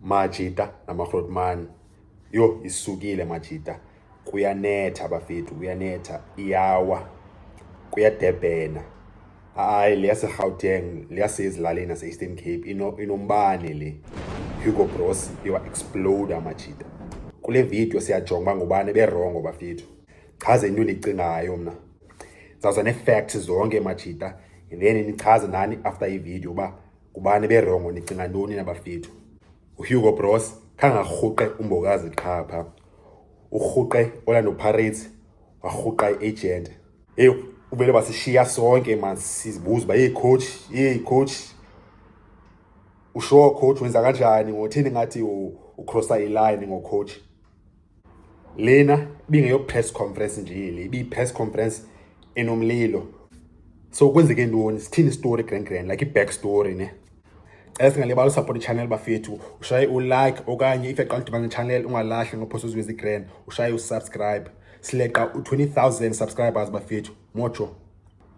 Majida namaGrootman. Yo isukile Majida. Kuyanetha bafethu, kuyanetha, iyawa. Kuyadebhena. Hayi le yaseGauteng, le yasezilalini nase-Eastern Cape inombane le. Hugo Broos iwa explode Majida. Kule video siyajonga ngubani berongo bafethu. Chaze into endicingayo mna. Zawuza ne-facts zonke Majida, and then nichaze nani after i-video uba kubani berongo nicinga ntoni nabafethu. Hugo Broos khange arhuqe uMbokazi qha pha. Urhuqe Orlando Pirates, warhuqa i-agent. Hey, uvele basishiya sonke man, sizibuza uba hey coach, usho coach wenza kanjani ngothini ngathi ucrossa iline ngocoach. Lena bingeyo press conference nje le, ibi-press conference enomlilo. So kwenzeke ntoni, sithini story grand like i-back story ne. Singalibali support i-channel bafethu, ushaye u-like okanye if yaqala udibana ne-channel ungalahli ngophosa uzwezi grand, ushaye usubscribe. Sileqa u-20,000 subscribers bafethu. Mocho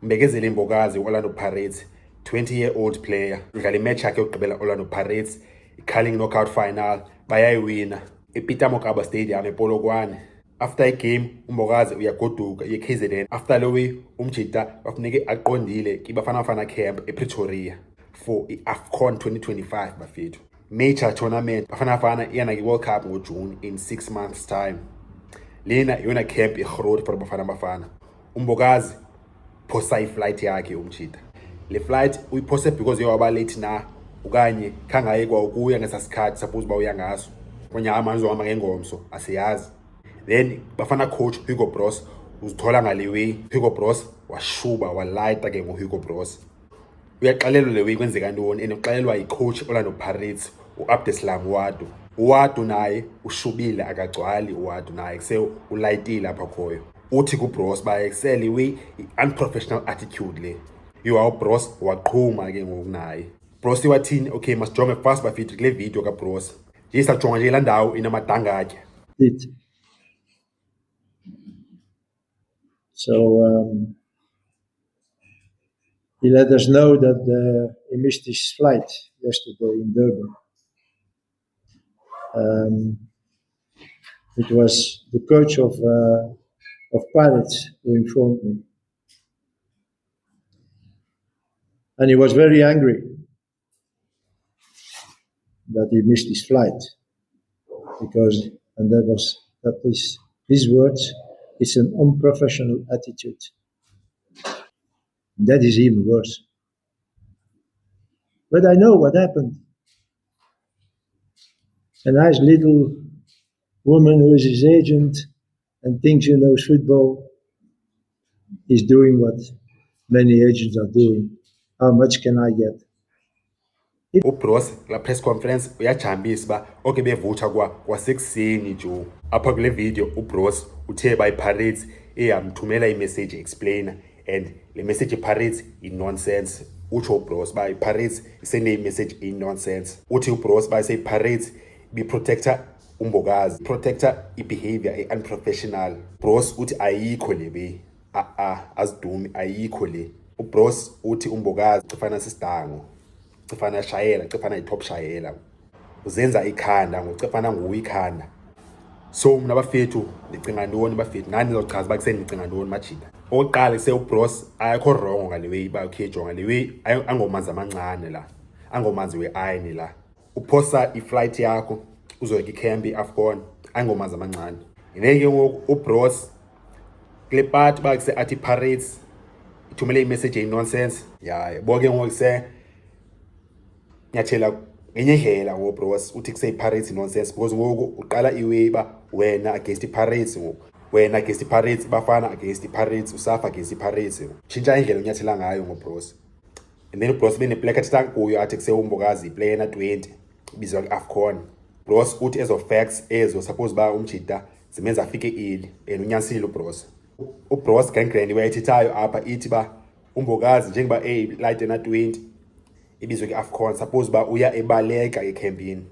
Mbekezeli Mbokazi Orlando Pirates, 20-year-old player. Udlala imatch yakhe yokugqibela Orlando Pirates, i-Carling knockout final, bayayiwina ePeter Mokaba Stadium ePolokwane. After i-game uMbokazi uyagoduka ye-KZN. After lowe uMjida wafuneke aqondile kiBafana camp ePretoria for i-AFCON 2025 bafethu. Major tournament Bafana iyana ki-World Cup ngoJune in 6 months time. Lena yona camp iGroot for Bafana. uMbokazi phosa i-flight yakhe uMjida. Le flight uyiphose because yowaba late na ukanye khangaye kwa ukuya ngesasikhathi suppose ba uya ngaso. Kwanya amanje uhamba ngengomso asiyazi. Then Bafana coach Hugo Broos uzithola ngale way. Hugo Broos washuba walayita ke ngoHugo Broos. Uyaxalelwa le way kwenzeka ntoni enoxalelwa i-coach Orlando Pirates uAbdeslam Wadu. uWadu naye ushubile akagcwali uWadu naye kuse ulayitile apha khoyo. Uthi kuBroos ba excel iwe unprofessional attitude le. uBroos waqhuma ke ngokunaye. Broos wathini okay masijonge fast bafethu kule video kaBroos. Nje sajonga nje la ndawo inamadangakhe. So he let us know that he missed his flight yesterday in Durban. It was the coach of Pirates who informed me. And he was very angry that he missed his flight because, and that is his words, it's an unprofessional attitude. That is even worse. But I know what happened. A nice little woman who is his agent and thinks she knows football is doing what many agents are doing. How much can I get? uBroos la press conference uyajambisa ba okay bevutsha kwasekuseni jo. Apha kule video uBroos uthe by Pirates eyamthumela i-message explainer and le message Pirates i-nonsense. Utsho uBroos by Pirates isene i-message i-nonsense. Uthi uBroos by say Pirates be protector uMbokazi, protector i-behavior unprofessional. Broos uthi ayikho le be azidumi ayikho le. uBroos uthi uMbokazi cifana sistango, cifana shayela, cifana i-top shayela, uzenza ikhanda ngocifana nguwe ikhanda. So mna bafethu ndicinga ntoni bafethu, nani nizochaza uba kusenicinga ntoni Majida. Okokuqala kuse uBroos ayikho wrong ngale way uba okay jonga le way angomanzi amancane la, angomanzi we-ayini la. Uphosa i-flight yakho uzoya kwicamp i-AFCON angomanzi amancane. Yineke ngoku uBroos kule part ba kuse athi Pirates ithumele i-message nonsense. Ya boke ngoku kuse nyathela ngenye indlela ngoBroos uthi kuse i-Pirates nonsense because ngoku uqala iway ba wena against i-Pirates ngoku. Wena against i-Pirates, Bafana against i-Pirates, usafa against i-Pirates. Tshintsha indlela unyathela ngayo ngoBroos. And then uBroos bene-black athetha kuyo athi kuse uMbokazi iplayer na-20 ibizwa kwi-AFCON. Broos uthi ezo facts ezo suppose ba uMjida zimenza afike early and unyanisile uBroos. uBroos grand wayethethayo apha ithi ba uMbokazi njengoba light na-20 ibizwe kwi-AFCON suppose ba uya ebaleka ecampini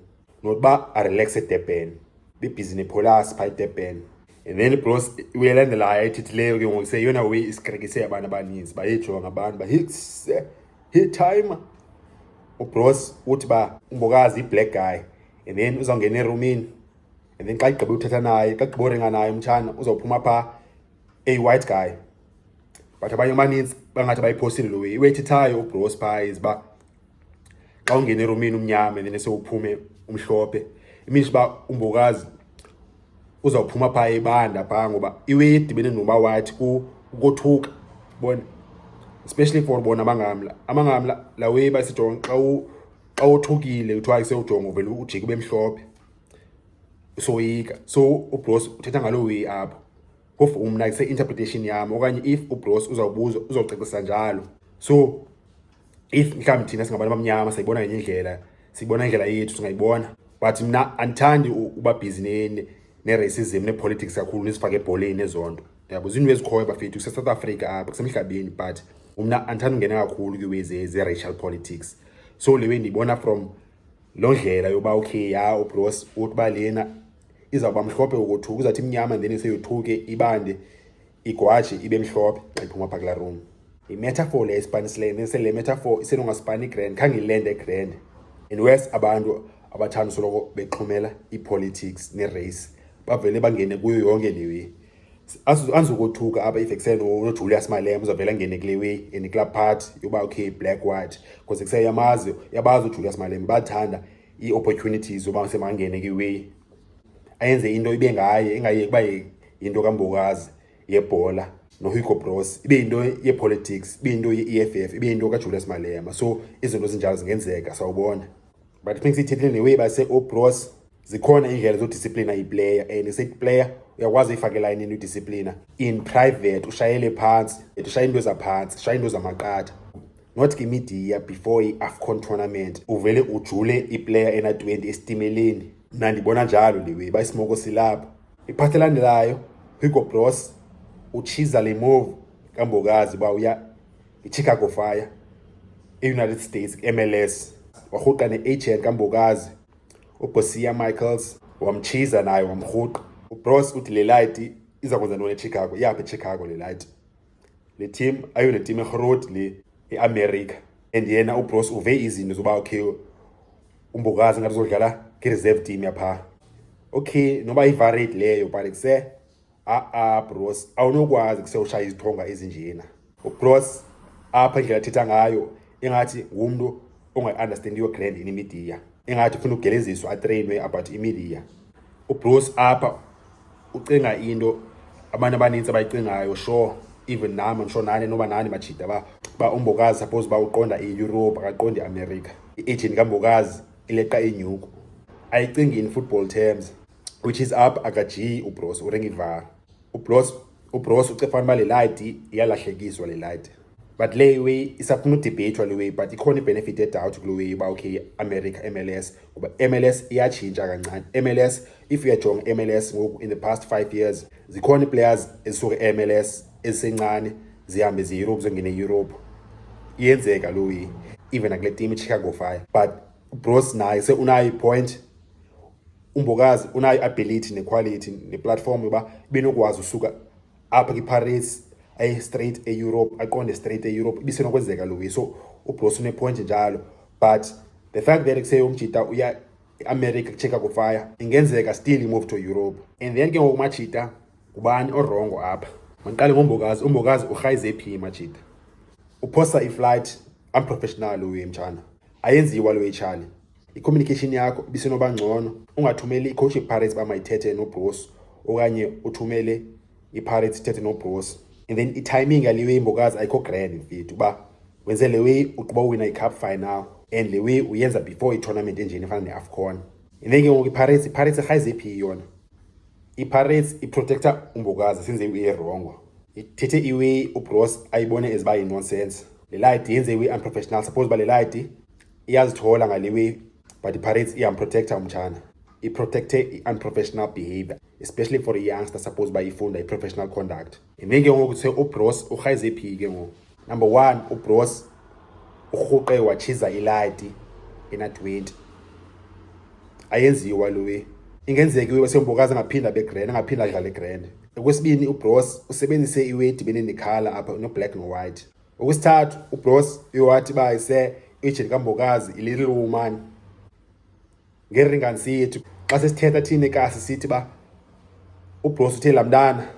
not ba relax eDurban bebhizi nePolas pha eDurban. And then Broos uyelandelayo ethi leyo ke ngoku seyona way isikrekise abantu abaninzi bayejonga abantu ba hit timer. uBroos uthi ba uMbokazi i-black guy and then uzawungena erumini, and then xa igqiba uthetha naye, xa igqiba uringa naye umtshana, uzawuphuma phaa white guy. But abanye abaninzi bangathi bayiphosile lo way. Iwethithayo ubros phaa is uba xa ungena erumini umnyama then sewuphume umhlophe, imeans uba umbokazi uzawuphuma phaa ebanda phaa ngoba iwe idibene noba white ukothuka, bona especially for bona amangamla la way basijonga xa uthukile kuthiwa sewujonga uvele ujike ube mhlophe soyika. So ubros uthetha ngalo way apho phofu umna ise-interpretation yami, okanye if ubros uzawubuza uzawucacisa njalo. So if mhlawumbi thina singabantu abamnyama sayibona ngenye indlela, siyibona indlela yethu singayibona, but mna andithandi uba busy ne-racism ne-politics kakhulu nisifake ebholeni nezonto, yabo zinto ezikhoyo bafethu kuse-South Africa apha kusemhlabeni, but mna andithandi ungena kakhulu kwiiwe ze-racial politics. So le way ndiyibona from loo ndlela yoba okay ya ubros uthi uba lena izawuba mhlophe ukothuka, uzawuthi imnyama then seyothuke ibande igwaje ibe mhlophe xa iphuma phaa kulaa room. Imetaphor le esipanisileyo, then sele metaphor isenongaspani grand khange ilende grand. And wes abantu abathanda usoloko bexhumela i-politics ne-race bavele bangene kuyo yonke le way. Anzukothuka apha if kuseNoJulius Malema uzavela ngene kule way and kulaa part yoba okay black white, because kuseyamazi yabazi uJulius Malema bathanda ii-opportunities yoba semangene kwi-way ayenze into ibe ngaye, ingayeki kuba yinto kambokazi yebhola noHugo Bros, ibe yinto ye-politics, ibe yinto ye-EFF, ibe yinto kaJulius Malema. So izinto ezinjalo zingenzeka, sawubona. But if siyithethile ne way base Bros zikhona indlela zodisciplina iplayer, and player uyakwazi uyifakela into disciplina in private, ushayele phansi, ushaye into zaphansi, ushaye into zamaqatha, not kwi-media before i-AFCON tournament uvele ujule iplayer ena-20 esitimeleni. Mna ndibona njalo le way bayisimoko silapha. Iphathi elandelayo Hugo Bros uchiza le move kambokazi uba uya iChicago Fire e-United States MLS, warhuqa ne-agent kambokazi uBosia Michaels, wamchiza naye wamrhuqa. Ubros uthi le light iza kwenza ntoni eChicago, yapha eChicago le light, le team ayona team egrot le eAmerica. And yena ubros uve izinto zoba okay umbokazi ngathi uzodlala ke-reserve team yapha. Okay noba i-varied leyo, but kuse bros awunokwazi kusewushaya izithonga ezinjena. Ubros apha indlela athetha ngayo engathi ngumntu ongayi-understandiyo grand in-media, engathi ufuna ukugeleziswa atrainwe about imedia. Ubros apha ucinga into abantu abaninzi abayicingayo, sure even nami ngisho nani noba nani majida ba umbokazi suppose ba uqonda i-Europe akaqonda i-America. I-agent kambokazi ileqa inyuku, ayicingi in football terms, which is up akaji ubros urengiva. Ubros ucefana uba le light iyalahlekiswa le light, but le way isafuna udebate le way, but ikhona i-benefit edoubt kule way uba okay America MLS, ngoba MLS iyatshintsha kancane. MLS if uyajonga MLS ngoku in the past 5 years zikhona i-players ezisuke MLS ezisencane zihambe ze-Europe zongene e-Europe, iyenzeka lo way even nakule team iChicago Fire. But ubros naye unayo i-point, umbokazi unayo ability ne-quality ne-platform yoba benokwazi usuka apha kwi-Paris aye straight e-Europe, aqonde straight e-Europe, ibisenokwenzeka lo way. So ubros une-point njalo, but the fact that kuseyomjita uya e-America kuChicago Fire ingenzeka still imove to Europe. And then ke ngoku majita ubani orongo apha? Mandiqale ngombokazi. Umbokazi urhayize phi majita? Uphosa i-flight unprofessional lo way mtshana, ayenziwa lo way Charlie. I-communication yakho ibisenoba ngcono, ungathumeli i-coach i-Pirates bamayithethe no-bros, okanye uthumele i-Pirates ithethe no-bros. And then i-timing yale way imbokazi ayikho grand mfethu, uba wenze le way uqhuba uwina i-cup final, and le way uyenza before i-tournament enjeni efana ne-AFCON. And then ke ngoku i-Pirates irhayize phi yona? I-Pirates iprotecta umbokazi senze irongo, ithethe iway ubros ayibone as uba yi-nonsense. Le light yenze iway unprofessional, suppose uba le light iyazithola ngale way, but i-Pirates iyamprotecta umtshana, iprotecte i-unprofessional behavior, especially for i-youngster suppose uba ifunda i-professional conduct. And then ke ngoku kuthiwe ubros urhayize phi ke ngoku? Number one, ubros urhuqe watshiza ilight ena-20, ayenziwa lo way. Ingenzeka iwe sembokazi angaphinda begrand, angaphinda adlale grand. Okwesibini, ubros usebenzise iway edibene nekhala apha no-black no-white. Okwesithathu, ubros uyowathi uba ise agent kambokazi i-little woman, ngeringani sithi xa sesithetha thina ekasi sithi ba uBros uthe lamntana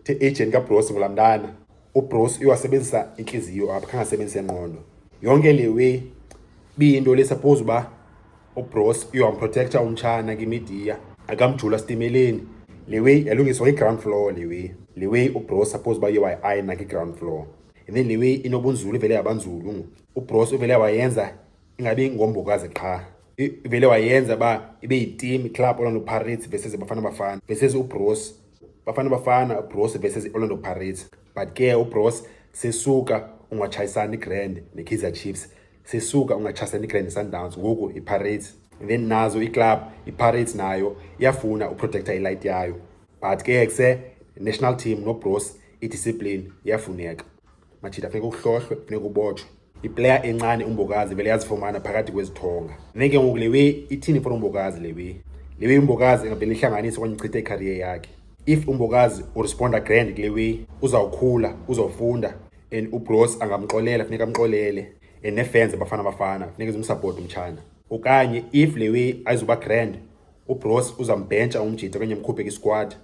the agent kaBros ngulamntana uBros uyasebenzisa inhliziyo apha khange asebenzise ingqondo yonke le way biyinto le suppose ba uBros uyamprotecta umtshana kwimedia akamjula stimeleni le way yalungiswa kwi-ground floor le way uBros suppose ba ayina kwi-ground floor and then le way inobunzulu vele yabanzulu uBros uvele wayenza ingabi ngombokazi qha ivele wayenza ba ibe yi-team club Orlando Pirates versus Bafana Bafana versus uBros Bafana Bafana Bros versus Orlando Pirates but ke uBros sesuka ungachayisana iGrand neKaizer Chiefs sesuka ungachayisana iGrand Sundowns ngoku iPirates and then nazo iclub iPirates nayo iyafuna uprotecta ilight yayo but ke kuse national team noBros idiscipline iyafuneka machita funeka ukuhlohlwe funeka ubotshwe iplayer encane umbokazi vele yazifumana phakathi kwezithonga neke ngoku lewe ithini for umbokazi lewe umbokazi ngavele ihlanganise okanye ichithe icareer yakhe if umbokazi uresponda grand kule way uzawukhula uzawufunda and uBros angamxolela funeka amxolele and nefans Bafana Bafana funeka zimsupport umtshana okanye if le way ayizuba grand uBros uzambhentsha umjita okanye mkhuphe kwisquad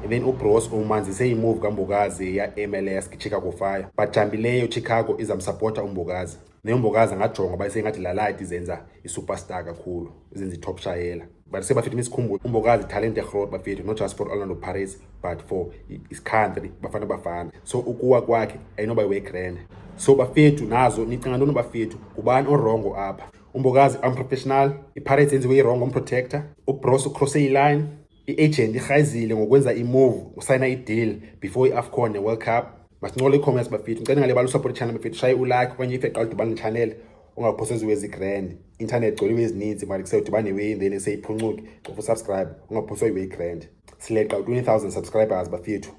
and then uBros umanzise imove kambokazi ya MLS Chicago Fire but jambileyo Chicago izamsupporta umbokazi neumbokazi angajonga bayisengathi la light izenza isuperstar kakhulu izenza itop shayela but sebafithe imisikhumbula umbokazi talent egrowth bafithe not just for Orlando Pirates but for his country Bafana Bafana so ukuwa kwakhe ayinoba way grand so bafethu nazo nicinga ntoni bafethu kubani orongo apha umbokazi unprofessional iPirates yenziwe irongo umprotector uBros ucrosse iline iagent irhayizile ngokwenza imove usayina ideal before iAfcon neWorld Cup masinqole icomments bafethu ngicela ngale balo support channel bafethu shaye ulike okanye if eqala udibana channel ungaphosezwe ezigrand internet gcoliwe ezininzi mali kuseyudibane way then seyiphuncuke xofa subscribe ungaphoswa iway grand sileqa 20,000 subscribers bafethu